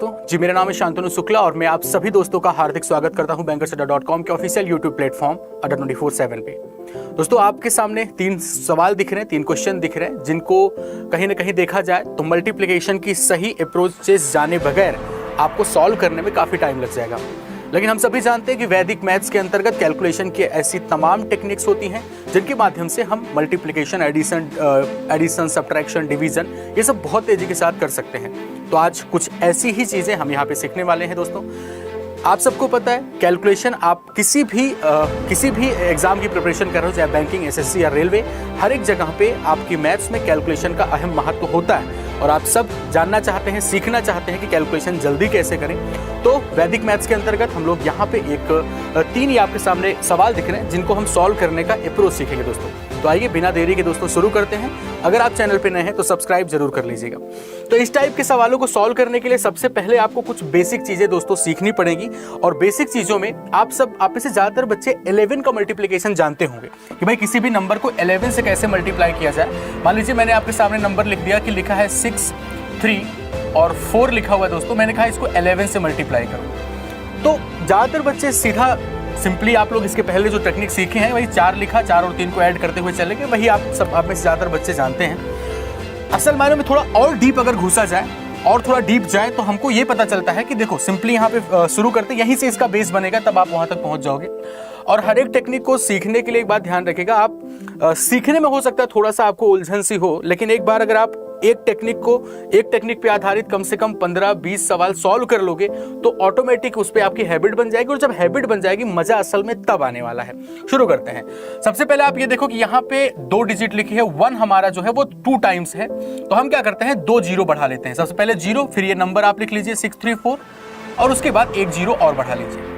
दोस्तों जी, मेरा नाम है शांतनु शुक्ला और मैं आप सभी दोस्तों का हार्दिक स्वागत करता हूं bankersada.com के ऑफिशियल यूट्यूब प्लेटफॉर्म अड्डा 24/7 पे। दोस्तों आपके सामने 3 सवाल दिख रहे हैं, 3 क्वेश्चन दिख रहे हैं, जिनको कहीं ना कहीं देखा जाए तो मल्टीप्लिकेशन की सही अप्रोचेस जाने बगैर आपको सॉल्व करने में काफ़ी टाइम लग जाएगा। लेकिन हम सभी जानते हैं कि वैदिक मैथ्स के अंतर्गत कैलकुलेशन की ऐसी तमाम टेक्निक्स होती हैं जिनके माध्यम से हम मल्टीप्लिकेशन, एडिशन, सब्ट्रैक्शन, डिवीजन ये सब बहुत तेजी के साथ कर सकते हैं। तो आज कुछ ऐसी ही चीज़ें हम यहाँ पे सीखने वाले हैं। दोस्तों आप सबको पता है कैलकुलेशन, आप किसी भी एग्जाम की प्रिपरेशन कर रहे हो, चाहे बैंकिंग, एसएससी या रेलवे, हर एक जगह पे आपकी मैथ्स में कैलकुलेशन का अहम महत्व होता है और आप सब जानना चाहते हैं, सीखना चाहते हैं कि कैलकुलेशन जल्दी कैसे करें। तो वैदिक मैथ्स के अंतर्गत हम लोग यहाँ पे 3 ही आपके सामने सवाल दिख रहे हैं जिनको हम सॉल्व करने का अप्रोच सीखेंगे दोस्तों। तो आइए बिना देरी के दोस्तों शुरू करते हैं। अगर आप चैनल पे नए हैं तो सब्सक्राइब जरूर कर लीजिएगा। तो इस टाइप के सवालों को सॉल्व करने के लिए सबसे पहले आपको कुछ बेसिक चीजें दोस्तों सीखनी पड़ेगी और बेसिक चीजों में आप में से ज्यादातर बच्चे 11 का मल्टीप्लिकेशन जानते होंगे कि भाई किसी भी नंबर को 11 से कैसे मल्टीप्लाई किया जाए। मान लीजिए मैंने आपके सामने नंबर लिख दिया कि लिखा है 6, 3 और 4 लिखा हुआ है दोस्तों, मैंने कहा इसको 11 से मल्टीप्लाई करो। तो ज्यादातर बच्चे सीधा सिंपली आप लोग इसके पहले जो टेक्निक सीखे हैं वही 4 लिखा, 4 और 3 को ऐड करते हुए चले गए, वही आप में से ज्यादातर बच्चे जानते हैं। असल मायने में थोड़ा और डीप अगर घुसा जाए और थोड़ा डीप जाए तो हमको ये पता चलता है कि देखो सिंपली यहाँ पे शुरू करते, यहीं से इसका बेस बनेगा, तब आप वहां तक पहुंच जाओगे। और हर एक टेक्निक को सीखने के लिए एक बात ध्यान रखिएगा, आप सीखने में हो सकता है थोड़ा सा आपको उलझन सी हो, लेकिन एक बार अगर आप एक टेक्निक पे आधारित कम से कम 15-20 सवाल सॉल्व कर लोगे तो ऑटोमेटिक उस पे आपकी हैबिट बन जाएगी और जब हैबिट बन जाएगी मजा असल में तब आने वाला है। शुरू करते हैं। सबसे पहले आप ये देखो कि यहाँ पे 2 डिजिट लिखी है, 1 हमारा जो है वो 2 टाइम्स है, तो हम क्या करते हैं 2 जीरो बढ़ा लेते हैं। सबसे पहले 0, फिर ये नंबर आप लिख लीजिए 634 और उसके बाद 1 0 और बढ़ा लीजिए।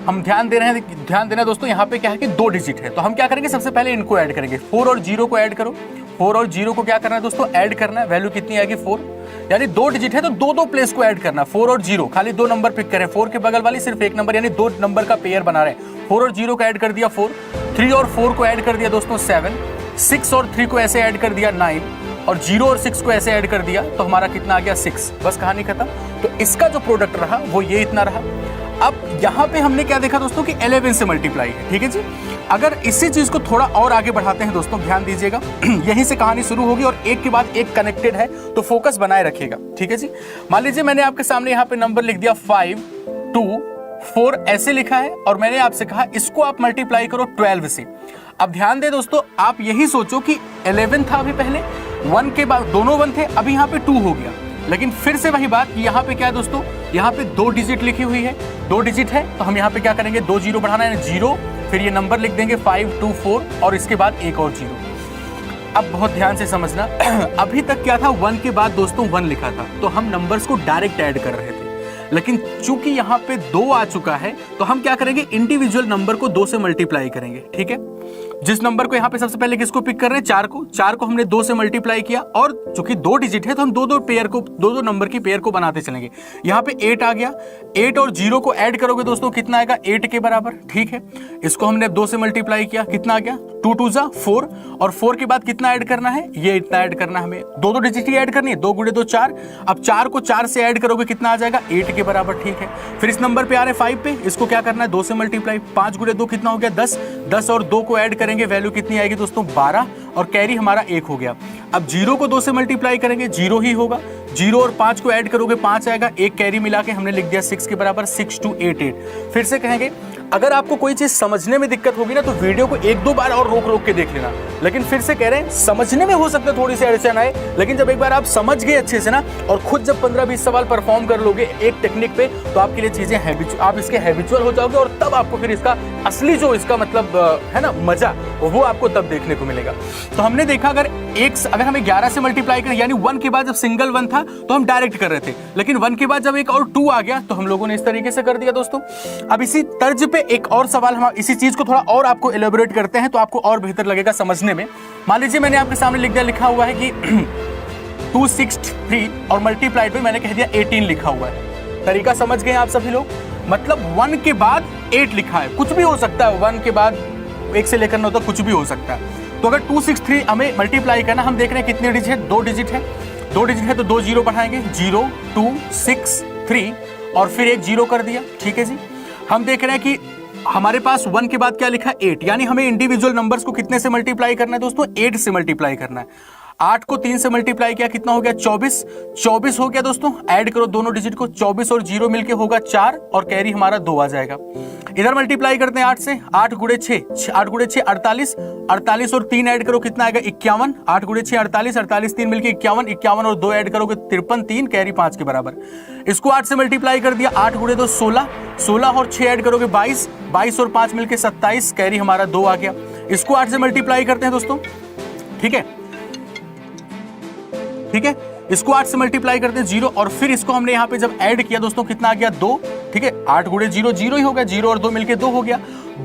हम ध्यान देना दोस्तों, यहाँ पे क्या है कि 2 डिजिट है, तो हम क्या करेंगे सबसे पहले इनको ऐड करेंगे। 4 और 0 को ऐड करो, 4 और 0 को क्या करना है दोस्तों ऐड करना है। वैल्यू कितनी आएगी 4, यानी 2 डिजिट है तो 2 प्लेस को ऐड करना। 4 और 0 खाली 2 नंबर पिक करें, 4 के बगल वाली सिर्फ 1 नंबर, यानी 2 नंबर का पेयर बना रहे हैं। 4 और 0 को ऐड कर दिया 4, 3 और 4 को ऐड कर दिया दोस्तों 7, 6 और 3 को ऐसे ऐड कर दिया 9 और 0 और 6 को ऐसे ऐड कर दिया तो हमारा कितना आ गया 6। बस कहानी खत्म। तो इसका जो प्रोडक्ट रहा वो ये इतना रहा। अब यहाँ पे हमने क्या देखा दोस्तों कि 11 से मल्टीप्लाई है, ठीक है जी। अगर इसी चीज को थोड़ा और आगे बढ़ाते हैं दोस्तों, ध्यान दीजिएगा यहीं से कहानी शुरू होगी और एक के बाद एक कनेक्टेड है, तो फोकस बनाए रखिएगा, ठीक है जी। मान लीजिए मैंने आपके सामने यहाँ पे नंबर लिख दिया 5, 2, 4 ऐसे लिखा है और मैंने आपसे कहा इसको आप मल्टीप्लाई करो 12 से। अब ध्यान दे दोस्तों, आप यही सोचो कि 11 था अभी पहले, 1 के बाद दोनों 1 थे, अभी यहाँ पे 2 हो गया। लेकिन फिर से वही बात, यहाँ पे क्या है दोस्तों, यहाँ पे 2 डिजिट लिखी हुई है, 2 डिजिट है तो हम यहाँ पे क्या करेंगे 2 जीरो बढ़ाना है, 0, फिर ये नंबर लिख देंगे 5, 2, 4 और इसके बाद 1 और 0। अब बहुत ध्यान से समझना अभी तक क्या था 1 के बाद दोस्तों 1 लिखा था, तो हम नंबर्स को डायरेक्ट ऐड कर रहे थे। लेकिन चूंकि यहाँ पे 2 आ चुका है तो हम क्या करेंगे इंडिविजुअल नंबर को 2 से मल्टीप्लाई करेंगे, ठीक है। जिस नंबर को यहाँ पे सबसे पहले किसको पिक कर रहे हैं 4 को हमने 2 से मल्टीप्लाई किया और चूंकि 2 डिजिट है तो हम 2 नंबर की पेयर को बनाते चलेंगे। यहाँ पे 8 आ गया, 8 और 0 को ऐड करोगे दोस्तों कितना आएगा 8 के बराबर, ठीक है। इसको हमने 2 से मल्टीप्लाई किया, कितना आ गया 2 2 जा 4 और 4 के बाद कितना ऐड करना है, ये इतना ऐड करना है हमें, 2 डिजिट ही ऐड करनी है, 2 गुणे 2 4। अब 4 को 4 से ऐड करोगे कितना आ जाएगा 8 के बराबर, ठीक है। फिर इस नंबर पे आ रहे 5 पे, इसको क्या करना है 2 से मल्टीप्लाई, 5 गुणे 2 कितना हो गया 10, 10 और 2 को ऐड करेंगे, वैल्यू कितनी आएगी दोस्तों 12 और कैरी हमारा 1 हो गया। अब 0 को 2 से मल्टीप्लाई करेंगे 0 ही होगा, 0 और 5 को ऐड करोगे 5 आएगा, 1 कैरी मिला के हमने लिख दिया 6 के बराबर, 6 2 8 8। फिर से कहेंगे अगर आपको कोई चीज समझने में दिक्कत होगी ना तो वीडियो को 1-2 बार और रोक के देख लेना। लेकिन फिर से कह रहे हैं समझने में हो सकता है थोड़ी सी अड़चन आए, लेकिन जब एक बार आप समझ गए अच्छे से ना और खुद जब 15-20 सवाल परफॉर्म कर लोगे एक टेक्निक पे तो आपके लिए चीजें आप इसके हैबिचुअल हो जाओगे और तब आपको फिर इसका असली जो इसका मतलब है ना मजा, वो आपको तब देखने को मिलेगा। तो हमने देखा अगर हमें 11 से मल्टीप्लाई करें, यानी 1 के बाद जब सिंगल 1 था तो हम डायरेक्ट कर रहे थे, लेकिन 1 के बाद जब एक और 2 आ गया तो हम लोगों ने इस तरीके से कर दिया दोस्तों। अब इसी तर्ज पे एक और सवाल, हम इसी चीज को थोड़ा और आपको एलेबोरेट करते हैं तो आपको और बेहतर लगेगा समझने में। मान लीजिए मैंने आपके सामने लिखा हुआ है कि 263 और मल्टीप्लाइड पे मैंने कह दिया 18 लिखा हुआ है। तरीका समझ गए आप सभी लोग, मतलब 1 के बाद 8 लिखा है, कुछ भी हो सकता है, 1 के बाद 1 से लेकर 9 तक कुछ भी हो सकता है। तो अगर 263 हमें मल्टीप्लाई करना, हम देख रहे हैं कितने डिजिट है 2 डिजिट है, 2 डिजिट है तो 2 जीरो बढ़ाएंगे, 0 2 6 3 और फिर एक जीरो कर दिया। ठीक है जी, हम देख रहे हैं कि हमारे पास 1 के बाद क्या लिखा है 8, यानी हमें इंडिविजुअल नंबर्स को कितने से मल्टीप्लाई करना है दोस्तों, 8 से मल्टीप्लाई करना है। 8 को 3 से मल्टीप्लाई किया कितना हो गया 24 हो गया दोस्तों। ऐड करो दोनों डिजिट को, 24 और 0 मिलके होगा 4 और कैरी हमारा 2 आ जाएगा। इधर मल्टीप्लाई करते हैं 8 से, 8 गुणे 6 48, 48 और 3 ऐड करो कितना आएगा 51, 8 गुणे 6 48, 48 3 मिलके 51, 51 और 2 ऐड करोगे 53, 3 कैरी 5 के बराबर। इसको 8 से मल्टीप्लाई कर दिया, 8 गुणे 2 16, 16 और 6 ऐड करोगे 22, 22 और 5 मिलके 27, कैरी हमारा 2 आ गया। इसको 8 से मल्टीप्लाई करते हैं दोस्तों, ठीक है, ठीक है, इसको 8 से मल्टीप्लाई करते हैं 0 और फिर इसको हमने यहाँ पे जब ऐड किया दोस्तों कितना आ गया 2, ठीक है, 8 गुणे 0 0 ही हो गया, 0 और 2 मिलके 2 हो गया।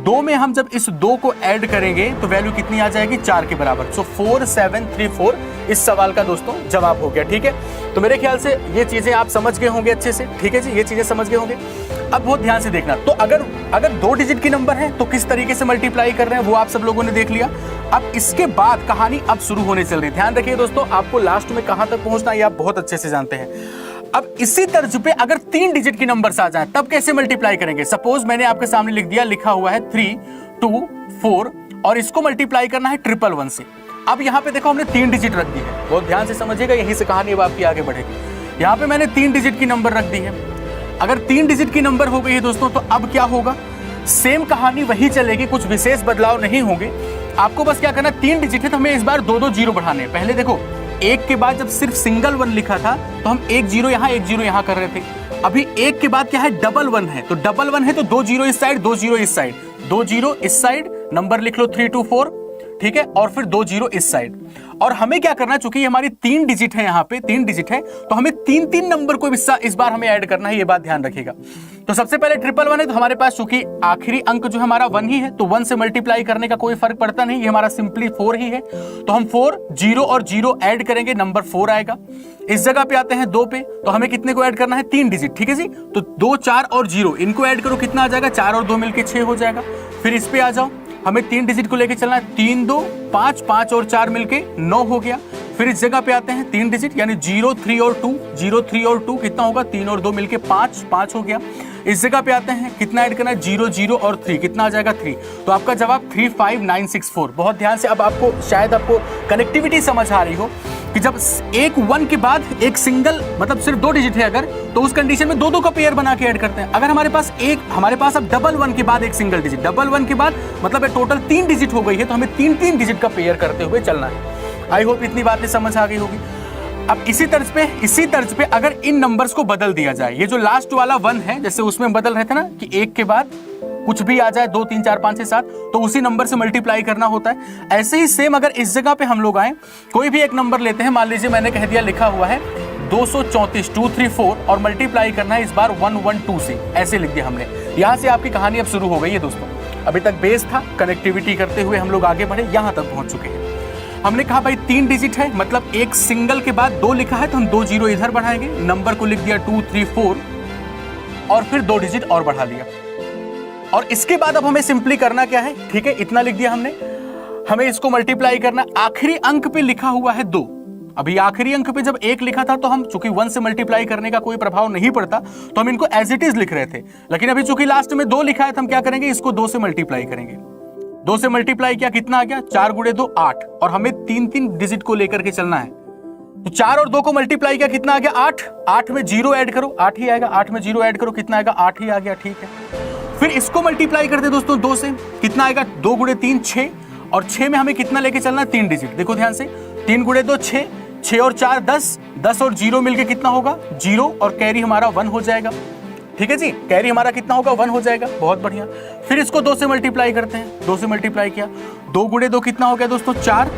2 में हम जब इस 2 को ऐड करेंगे तो वैल्यू कितनी आ जाएगी 4 के बराबर। सो 4734 इस सवाल का दोस्तों जवाब हो गया। ठीक है, तो मेरे ख्याल से ये चीजें आप समझ गए होंगे अच्छे से। ठीक है जी, ये चीजें समझ गए होंगे। अब बहुत ध्यान से देखना, तो अगर 2 डिजिट की नंबर है तो किस तरीके से मल्टीप्लाई कर रहे हैं वो आप सब लोगों ने देख लिया। अब इसके बाद कहानी अब शुरू होने चल रही है। ध्यान रखिए दोस्तों, आपको लास्ट में कहां तक पहुंचना है ये आप बहुत अच्छे से जानते हैं। अब इसी तर्ज पे अगर 3 डिजिट की नंबर्स आ जाए तब कैसे मल्टीप्लाई करेंगे। सपोज मैंने आपके सामने लिख दिया, लिखा हुआ है 3 2 4 और इसको मल्टीप्लाई करना है 111 से। अब यहाँ पे देखो हमने 3 डिजिट रख दी है, बहुत ध्यान से समझिएगा, यहीं से कहानी अब आपकी आगे बढ़ेगी। यहाँ पे मैंने 3 डिजिट की नंबर रख दी है। अगर 3 डिजिट की नंबर हो गई है दोस्तों तो अब क्या होगा, सेम कहानी वही चलेगी, कुछ विशेष बदलाव नहीं होंगे। आपको बस क्या करना, 3 डिजिट है तो हमें इस बार 2 जीरो बढ़ाने हैं। पहले देखो 1 के बाद जब सिर्फ सिंगल 1 लिखा था तो हम 1 जीरो यहाँ 1 जीरो यहाँ कर रहे थे। अभी 1 के बाद क्या है डबल 1 है, तो डबल 1 है तो 2 जीरो इस साइड 2 जीरो इस साइड, 2 जीरो इस साइड, नंबर लिख लो 324, ठीक है, और फिर 2 जीरो इस साइड। और हमें क्या करना है, चूंकि हमारी 3 डिजिट है, यहाँ पे 3 डिजिट है तो हमें 3 नंबर को इस बार हमें ऐड करना है, ये बात ध्यान रखिएगा। तो सबसे पहले 111 है तो हमारे पास चूंकि आखिरी अंक जो हमारा 1 ही है तो 1 से मल्टीप्लाई करने का कोई फर्क पड़ता नहीं, ये हमारा सिंपली 4 ही है। तो हम 4 0 और 0 ऐड करेंगे, नंबर 4 आएगा। इस जगह पे आते हैं 2 पे, तो हमें कितने को ऐड करना है 3 डिजिट, ठीक है जी। तो 2 4 और 0 इनको ऐड करो, कितना आ जाएगा 4 और 2 मिलके 6 हो जाएगा। फिर इस पे आ जाओ, हमें 3 डिजिट को लेके चलना है, 3 2 5, 5 और 4 मिलके 9 हो गया। फिर इस जगह पे आते हैं 3 डिजिट यानी 0 3 और 2, 0 3 और 2 कितना होगा 3 और 2 मिलके 5, 5 हो गया। इस जगह पे आते हैं, कितना ऐड करना है 0 0 और 3, कितना आ जाएगा 3। तो आपका जवाब 35964। बहुत ध्यान से, अब आपको शायद आपको कनेक्टिविटी समझ आ रही हो कि जब एक 1 के बाद एक सिंगल मतलब सिर्फ 2 डिजिट है अगर, तो उस कंडीशन में 2 का पेयर बना के ऐड करते हैं। अगर हमारे पास अब डबल 1 के बाद एक सिंगल डिजिट, डबल 1 के बाद मतलब टोटल 3 डिजिट हो गई है तो हमें 3 डिजिट का पेयर करते हुए चलना है। आई होप इतनी बातें समझ आ गई होगी। अब इसी तर्ज पे अगर इन नंबर्स को बदल दिया जाए, ये जो लास्ट वाला 1 है जैसे उसमें बदल रहे थे ना कि 1 के बाद कुछ भी आ जाए 2 3 4 5 6 7 तो उसी नंबर से मल्टीप्लाई करना होता है। ऐसे ही सेम अगर इस जगह पे हम लोग आए, कोई भी एक नंबर लेते हैं, मान लीजिए मैंने कह दिया लिखा हुआ है 234 234 और मल्टीप्लाई करना है इस बार 112 से, ऐसे लिख दिया हमने। यहां से आपकी कहानी अब शुरू हो गई है दोस्तों। अभी तक बेस था, कनेक्टिविटी करते हुए हम लोग आगे बढ़े, यहां तक पहुंच चुके हैं। हमने कहा भाई 3 डिजिट है मतलब एक सिंगल के बाद 2 लिखा है तो हम 2 जीरो इधर बढ़ाएंगे, नंबर को लिख दिया 2 3 4 और फिर 2 डिजिट और बढ़ा लिया। और इसके बाद अब हमें सिंपली करना क्या है, ठीक है, इतना लिख दिया हमने, हमें इसको मल्टीप्लाई करना। आखिरी अंक पे लिखा हुआ है 2, अभी आखिरी अंक पे जब 1 लिखा था तो हम चूंकि 1 से मल्टीप्लाई करने का कोई प्रभाव नहीं पड़ता तो हम इनको एज इट इज लिख रहे थे, लेकिन अभी चूंकि लास्ट में 2 लिखा है तो हम क्या करेंगे, इसको 2 से मल्टीप्लाई करेंगे। 2 से मल्टीप्लाई किया कितना आ गया 4 गुणे 2 8 और हमें 3 डिजिट को लेकर के चलना है। तो 4 और 2 को मल्टीप्लाई किया कितना आ गया 8, 8 में 0 ऐड करो 8 ही आएगा, 8 में 0 ऐड करो कितना आएगा 8 ही आ गया, ठीक है। फिर इसको मल्टीप्लाई करते दोस्तों 2 से, कितना आएगा 2 गुणे 3 6 और 6 में हमें कितना लेके चलना है 3 डिजिट। देखो ध्यान से, 3 गुणे 2 6, 6 और 4 10, 10 और 0 मिलके कितना होगा 0 और कैरी हमारा 1 हो जाएगा, ठीक है जी। कैरी हमारा कितना होगा 1 हो जाएगा, बहुत बढ़िया। फिर इसको 2 से मल्टीप्लाई करते हैं, 2 से मल्टीप्लाई किया, 2 गुणे 2 कितना हो गया दोस्तों 4,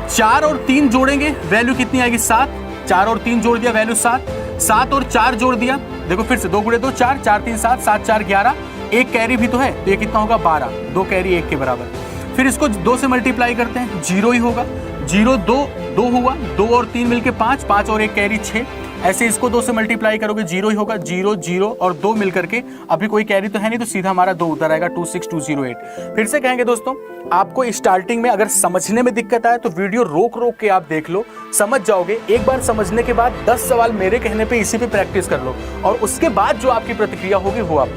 4 और 3 जोड़ेंगे वैल्यू कितनी आएगी 7, 4 और 3 जोड़ दिया वैल्यू 7, 7 और 4 जोड़ दिया, देखो फिर से 2 गुणे 2 4, 4 3 7, 7 4 11, एक कैरी भी तो है तो ये कितना होगा 12, 2 कैरी 1 के बराबर। फिर इसको 2 से मल्टीप्लाई करते हैं, 0 ही होगा, 0 2 2 हुआ, 2 और 3 मिलके 5, 5 और 1 कैरी 6। ऐसे इसको 2 से मल्टीप्लाई करोगे 0 ही होगा, 0 0 और 2 मिलकर के, अभी कोई कैरी तो है नहीं तो सीधा हमारा 2 उतर आएगा, 26208। फिर से कहेंगे दोस्तों, आपको स्टार्टिंग में अगर समझने में दिक्कत आए तो वीडियो रोक रोक के आप देख लो, समझ जाओगे। एक बार समझने के बाद 10 सवाल मेरे कहने पे इसी पे प्रैक्टिस कर लो, और उसके बाद जो आपकी प्रतिक्रिया होगी वो आप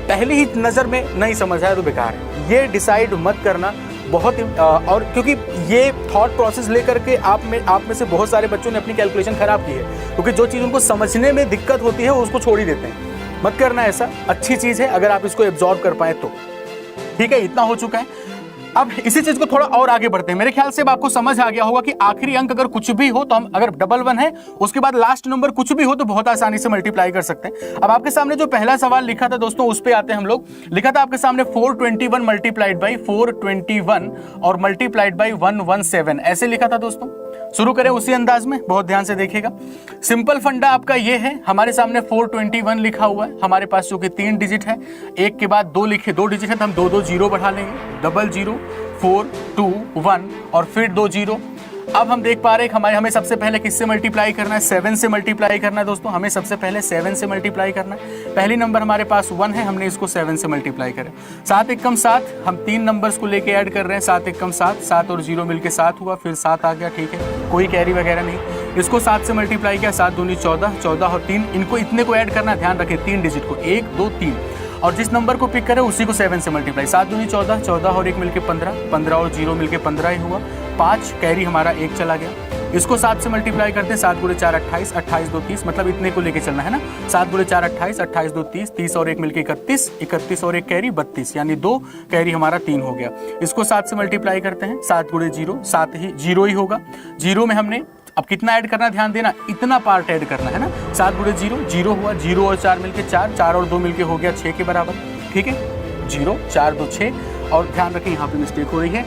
पहली ही नज़र में नहीं समझ आया तो बेकार है। ये डिसाइड मत करना बहुत, और क्योंकि ये थॉट प्रोसेस लेकर के आप में से बहुत सारे बच्चों ने अपनी कैलकुलेशन खराब की है, क्योंकि जो चीज़ उनको समझने में दिक्कत होती है वो उसको छोड़ ही देते हैं। मत करना ऐसा, अच्छी चीज़ है अगर आप इसको एब्जॉर्ब कर पाए तो। ठीक है, इतना हो चुका है। अब इसी चीज को थोड़ा और आगे बढ़ते हैं। मेरे ख्याल से अब आपको समझ आ गया होगा कि आखिरी अंक अगर कुछ भी हो तो हम, अगर डबल 1 है उसके बाद लास्ट नंबर कुछ भी हो तो बहुत आसानी से मल्टीप्लाई कर सकते हैं। अब आपके सामने जो पहला सवाल लिखा था दोस्तों, उस पे आते हैं हम लोग। लिखा था आपके सामने 421 मल्टीप्लाइड बाई 421 और मल्टीप्लाइड बाई 117, ऐसे लिखा था दोस्तों। शुरू करें उसी अंदाज में, बहुत ध्यान से देखिएगा। सिंपल फंडा आपका ये है, हमारे सामने 421 लिखा हुआ है, हमारे पास जो कि 3 डिजिट है, एक के बाद 2 लिखे, 2 डिजिट है तो हम 2 2 0 बढ़ा लेंगे, 00 4 2 1 और फिर 2 0। अब हम देख पा रहे हैं हमें सबसे पहले किससे मल्टीप्लाई करना है, 7 से मल्टीप्लाई करना है दोस्तों। हमें सबसे पहले 7 से मल्टीप्लाई करना है। पहली नंबर हमारे पास 1 है, हमने इसको 7 से मल्टीप्लाई करें। 7 एकम 7, हम 3 नंबर्स को लेके ऐड कर रहे हैं। 7 एकम 7, 7 और 0 मिलके 7 हुआ, फिर 7 आ गया, ठीक है, कोई कैरी वगैरह नहीं। इसको 7 से मल्टीप्लाई किया, 7 दूनी 14, 14 और 3, इनको इतने को ऐड करना है, ध्यान रखें 3 डिजिट को, 1 2 3, और जिस नंबर को पिक करें उसी को 7 से मल्टीप्लाई। 7 दूनी 14, 14 और 1 मिलके 15, 15 और 0 मिलके 15 ही हुआ, 5 कैरी हमारा 1 चला गया। इसको 7 से मल्टीप्लाई करते हैं, 7 गुणे 4 28, 28 2 30, मतलब इतने को लेके चलना है ना। 7 गुणे 4 28, 28 2 30, 30 और 1 मिलके 31, 31 और 1 कैरी 32, यानी 2 कैरी हमारा 3 हो गया। इसको 7 से मल्टीप्लाई करते हैं, 7 गुणे 0, 7 ही 0 ही होगा। 0 में हमने अब कितना ऐड करना, ध्यान देना, इतना पार्ट ऐड करना है ना। 7 गुणे 0, 0 हुआ, 0 और 4 मिलके 4, 4 और 2 मिलके हो गया 6 के बराबर, ठीक है। 0 4 2 6, और ध्यान रखें यहाँ पे मिस्टेक हो रही है,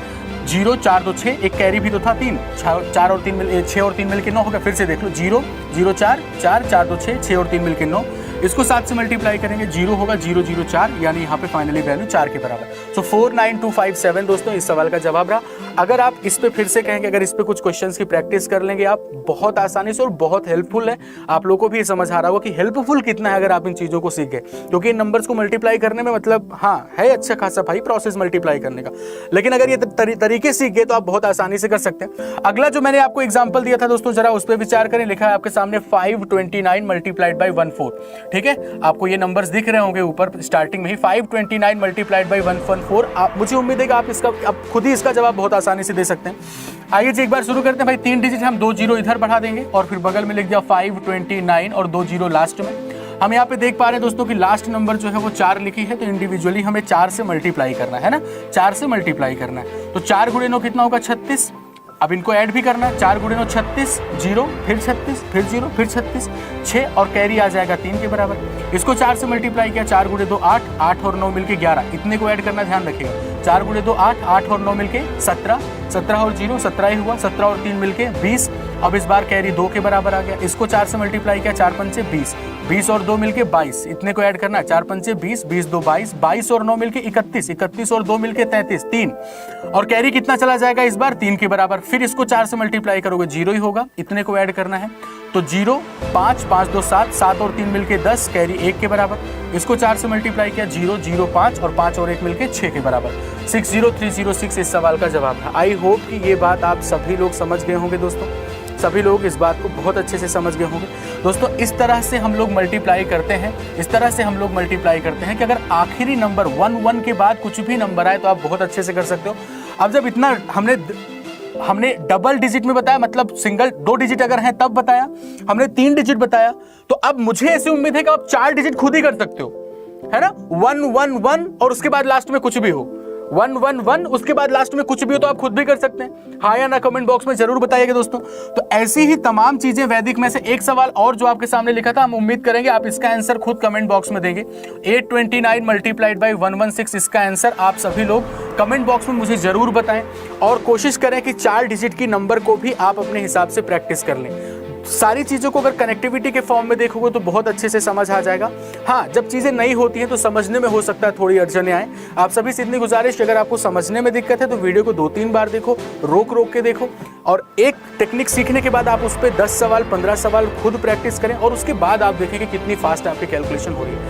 0 4 2 6, एक कैरी भी तो था 3, 4 और 3 मिल 6 और 3 मिलके 9 हो गया। फिर से देख लो, 0 0 4 4 4 2 6, 6 और 3 मिलके 9। इसको 7 से मल्टीप्लाई करेंगे, 0 होगा, 0 0 4, यानी यहाँ पे फाइनली वैल्यू 4 के बराबर। सो 49257 दोस्तों इस सवाल का जवाब रहा। अगर आप इस पे फिर से कहेंगे, अगर इस पे कुछ क्वेश्चंस की प्रैक्टिस कर लेंगे आप बहुत आसानी से, और बहुत हेल्पफुल है। आप लोगों को भी ये समझ आ रहा होगा कि हेल्पफुल कितना है अगर आप इन चीज़ों को सीख गए, क्योंकि इन नंबर्स को मल्टीप्लाई करने में मतलब हाँ है अच्छा खासा भाई प्रोसेस मल्टीप्लाई करने का, लेकिन अगर ये तरीके सीख गए तो आप बहुत आसानी से कर सकते हैं। अगला जो मैंने आपको एग्जाम्पल दिया था दोस्तों, जरा उस पर विचार करें। लिखा है आपके सामने 529 मल्टीप्लाइड बाई 14, ठीक है। आपको ये नंबर्स दिख रहे होंगे ऊपर स्टार्टिंग में ही, 529 मल्टीप्लाइड बाई 114। आप, मुझे उम्मीद है कि आप खुद ही इसका जवाब बहुत आसानी से दे सकते हैं। आइए जी एक बार शुरू करते हैं भाई। 3 डिजिट हम 2 0 इधर बढ़ा देंगे और फिर बगल में लिख दिया 529 और 2 0 लास्ट में। हम यहाँ पे देख पा रहे हैं दोस्तों कि लास्ट नंबर जो है वो 4 लिखी है, तो इंडिविजुअली हमें 4 से मल्टीप्लाई करना है ना, 4 से मल्टीप्लाई करना है। तो 4 गुणे 9 कितना होगा, 36। अब इनको ऐड भी करना है, 4 गुणे 9 36, 0 फिर 36 फिर 0 फिर 36, 6 और कैरी आ जाएगा 3 के बराबर। इसको 4 से मल्टीप्लाई किया, 4 गुणे 2 8, 8 और 9 मिलके 11, इतने को ऐड करना, ध्यान रखिएगा। 4 गुणे 2 8, 8 और 9 मिलके 17, 17 और 0 17 ही हुआ, 17 और 3 मिलके 20। अब इस बार कैरी 2 के बराबर आ गया। इसको 4 से मल्टीप्लाई किया, 4 पंचे 20, 20 और 2 मिलके 22, इतने को ऐड करना है, 4 पंचे 20, 20 2 22, 22 और 9 मिलके 31, 31 और 2 मिलके 33, 3 और कैरी कितना चला जाएगा इस बार 3 के बराबर। फिर इसको 4 से मल्टीप्लाई करोगे 0 ही होगा, इतने को ऐड करना है, तो 0 5 5 2 7, 7 और 3 मिलके 10, कैरी 1 के बराबर। इसको 4 से मल्टीप्लाई किया, 0 0 5 और 5 और 1 मिलके 6 के बराबर। 60306 इस सवाल का जवाब था। आई होप कि ये बात आप सभी लोग समझ गए होंगे दोस्तों, सभी लोग इस बात को बहुत अच्छे से समझ गए होंगे दोस्तों। इस तरह से हम लोग मल्टीप्लाई करते हैं, इस तरह से हम लोग मल्टीप्लाई करते हैं कि अगर आखिरी नंबर 1 के बाद कुछ भी नंबर आए तो आप बहुत अच्छे से कर सकते हो। अब जब इतना हमने डबल डिजिट में बताया, मतलब सिंगल 2 डिजिट अगर हैं तब बताया, हमने 3 डिजिट बताया, तो अब मुझे ऐसी उम्मीद है कि आप 4 डिजिट खुद ही कर सकते हो, है ना। 1 1 1 और उसके बाद लास्ट में कुछ भी हो, 1 1 1 उसके बाद लास्ट में कुछ भी हो, तो आप खुद भी कर सकते हैं। हाँ या ना कमेंट बॉक्स में जरूर बताइएगा दोस्तों। तो ऐसी ही तमाम चीजें वैदिक में से एक सवाल और जो आपके सामने लिखा था, हम उम्मीद करेंगे आप इसका आंसर खुद कमेंट बॉक्स में देंगे। 829 मल्टीप्लाइड बाई 116 इसका आंसर आप सभी लोग कमेंट बॉक्स में मुझे जरूर बताएं, और कोशिश करें कि 4 डिजिट की नंबर को भी आप अपने हिसाब से प्रैक्टिस कर लें। सारी चीज़ों को अगर कनेक्टिविटी के फॉर्म में देखोगे तो बहुत अच्छे से समझ आ जाएगा। हाँ, जब चीज़ें नई होती हैं तो समझने में हो सकता है थोड़ी अड़चने आए। आप सभी से इतनी गुजारिश, अगर आपको समझने में दिक्कत है तो वीडियो को 2-3 बार देखो, रोक रोक के देखो, और एक टेक्निक सीखने के बाद आप उस पर 10 सवाल 15 सवाल खुद प्रैक्टिस करें, और उसके बाद आप देखें कि कितनी फास्ट आपकी कैलकुलेशन हो रही है।